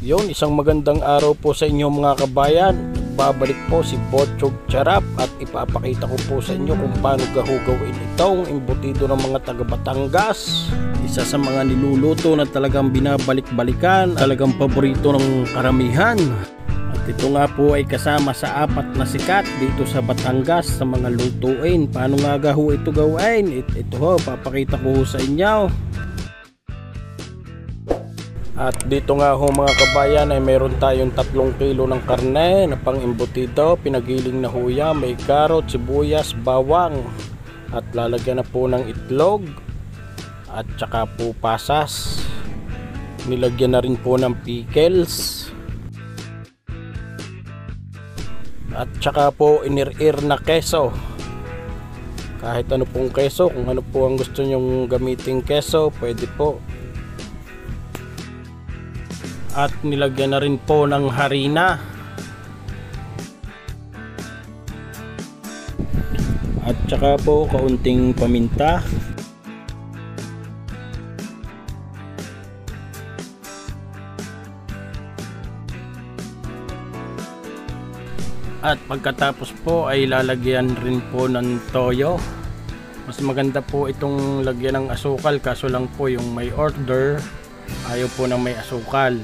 Yon, isang magandang araw po sa inyo mga kabayan. Babalik po si Bochog Charap at ipapakita ko po sa inyo kung paano gahugawin itong embutido ng mga taga Batangas. Isa sa mga niluluto na talagang binabalik-balikan, talagang paborito ng karamihan. At ito nga po ay kasama sa 4 na sikat dito sa Batangas sa mga lutuin. Paano nga gaho ito gawin? Ito ho, papakita ko sa inyo. At dito nga ho mga kabayan ay meron tayong 3 kilo ng karne na pang embutido. Pinagiling na huya, may karot, sibuyas, bawang. At lalagyan na po ng itlog at saka po pasas. Nilagyan na rin po ng pickles. At saka po inir-ir na keso. Kahit ano pong keso, kung ano po ang gusto nyong gamiting keso, pwede po. At nilagyan na rin po ng harina. At saka po kaunting paminta. At pagkatapos po ay lalagyan rin po ng toyo. Mas maganda po itong lagyan ng asukal, kaso lang po yung may order ayaw po ng may asukal.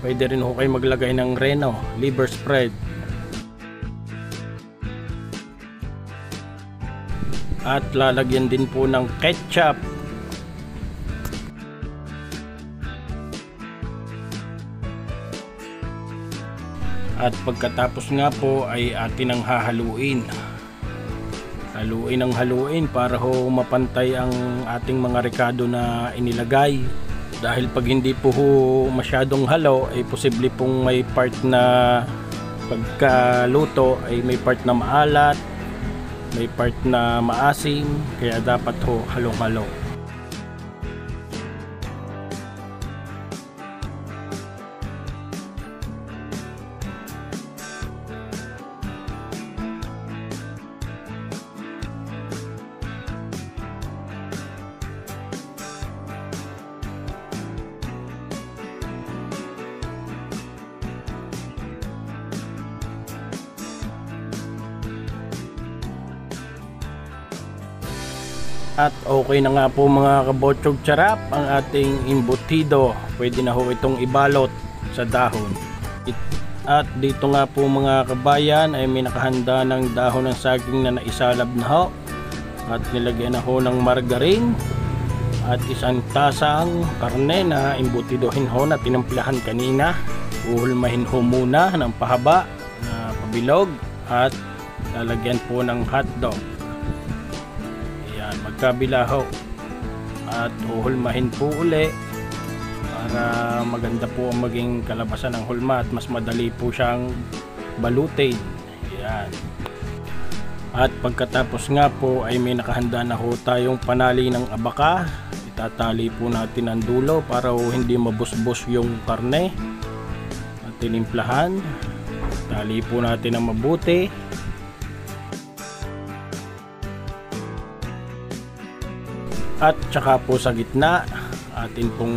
Pwede rin ho kayo maglagay ng reno, liver spread. At lalagyan din po ng ketchup. At pagkatapos nga po ay atin ang hahaluin. Haluin ang haluin para ho mapantay ang ating mga rekado na inilagay. Dahil pag hindi po masyadong halo ay posible pong may part na pagkaluto ay may part na maalat, may part na maasim, kaya dapat ho halong-halo. At okay na nga po mga kabochog charap ang ating embutido. Pwede na ho itong ibalot sa dahon. At dito nga po mga kabayan ay may nakahanda ng dahon ng saging na naisalab na ho. At nilagyan na ho ng margarine. At isang tasang karne na embutidohin ho na tinamplahan kanina. Uhulmahin ho muna ng pahaba na pabilog. At lalagyan po ng hotdog. Magkabila ho. At uhulmahin po uli para maganda po ang maging kalabasan ng hulma at mas madali po siyang balutin. Yan. At pagkatapos nga po ay may nakahanda na ho tayong panali ng abaka. Itatali po natin ang dulo para ho hindi mabusbos yung karne. At tinimplahan. Tali po natin ang mabuti. At saka po sa gitna atin pong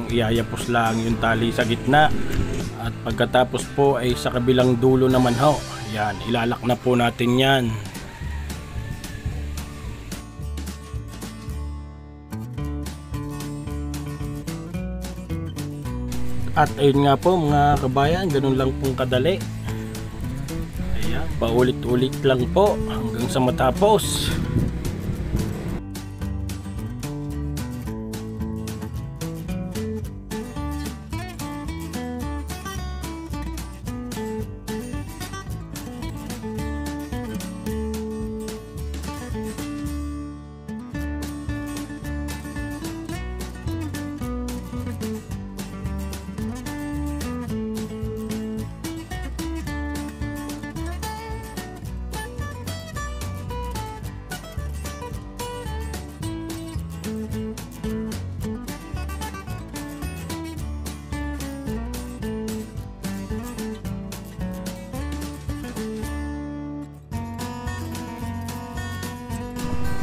iyayapos lang yung tali sa gitna. At pagkatapos po ay sa kabilang dulo naman ho, yan, ilalak na po natin yan. At ayun nga po mga kabayan, ganun lang pong kadali. Ayan, paulit-ulit lang po hanggang sa matapos.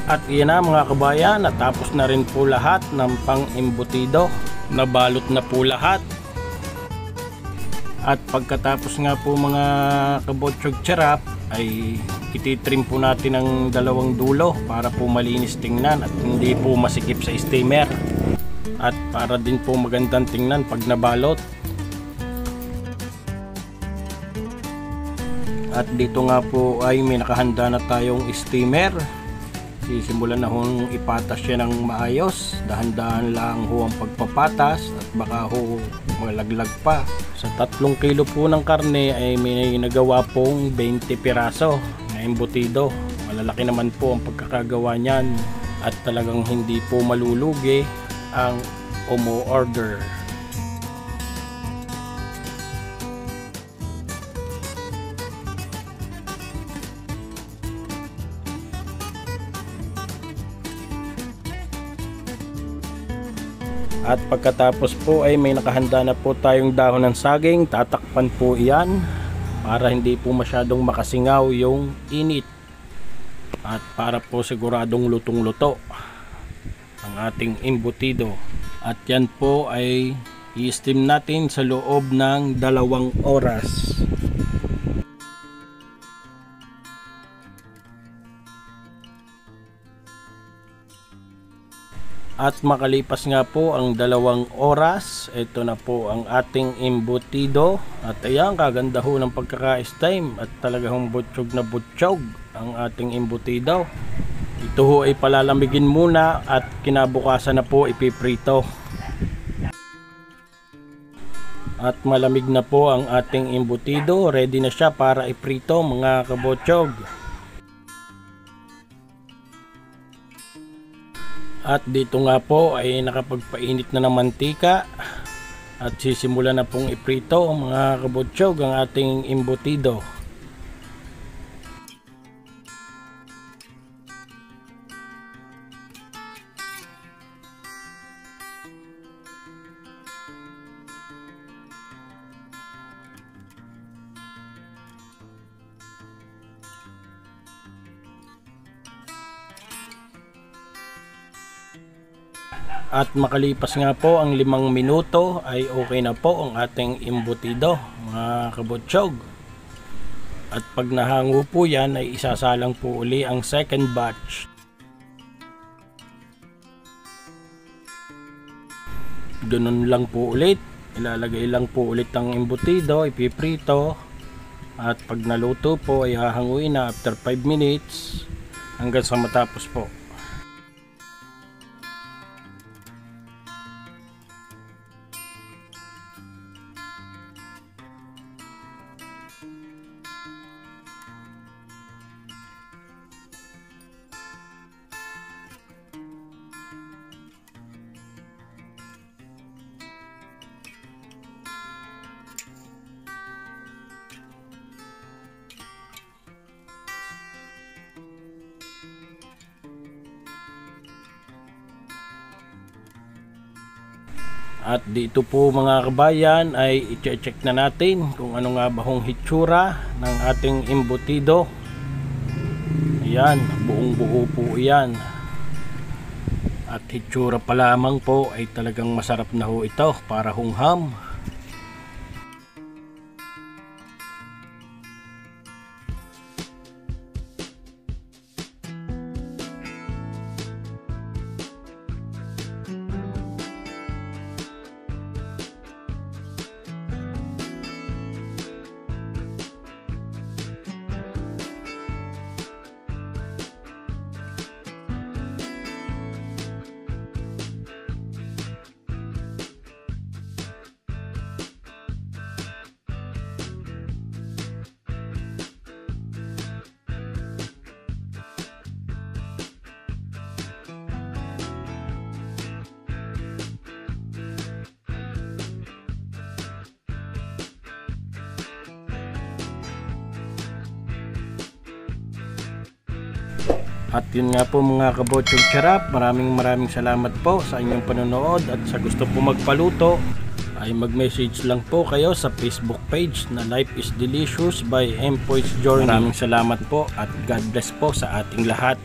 At iyan na mga kabayan, natapos na rin po lahat ng pang-embutido. Nabalot na po lahat. At pagkatapos nga po mga kabotsyog charap ay ititrim po natin ang dalawang dulo para po malinis tingnan at hindi po masikip sa steamer. At para din po magandang tingnan pag nabalot. At dito nga po ay may nakahanda na tayong steamer. Sisimulan na hong ipatas siya ng maayos. Dahan-dahan lang ho ang pagpapatas at baka ho malaglag pa. Sa 3 kilo po ng karne ay may nagawa pong 20 piraso na embutido. Malalaki naman po ang pagkakagawa niyan at talagang hindi po malulugi ang umu-order. At pagkatapos po ay may nakahanda na po tayong dahon ng saging. Tatakpan po iyan para hindi po masyadong makasingaw yung init. At para po siguradong lutong-luto ang ating embutido. At yan po ay i-steam natin sa loob ng 2 oras. At makalipas nga po ang 2 oras, ito na po ang ating embutido. At ayan, kaganda ho ng pagkaka-steam at talagang butsyog na butsyog ang ating embutido. Ito ho ay palalamigin muna at kinabukasan na po ipiprito. At malamig na po ang ating embutido, ready na siya para iprito mga kabotsyog. At dito nga po ay nakapagpainit na ng mantika at sisimula na pong iprito mga kabotsyog ang ating embutido. At makalipas nga po ang 5 minuto ay okay na po ang ating embutido mga kabotsyog. At pag nahango po yan ay isasalang po uli ang second batch. Ganun lang po ulit, ilalagay lang po ulit ang embutido, ipiprito. At pag naluto po ay hahanguin na after 5 minutes hanggang sa matapos po. At dito po mga kabayan ay i-check na natin kung ano nga ba hong hitsura ng ating embutido. Ayan, buong buo po yan. At hitsura pa lamang po ay talagang masarap na ho ito para hong ham. At yun nga po mga kabotsyog charap, maraming salamat po sa inyong panonood. At sa gusto po magpaluto ay mag-message lang po kayo sa Facebook page na Life is Delicious by Empoy's Journey. Maraming salamat po at God bless po sa ating lahat.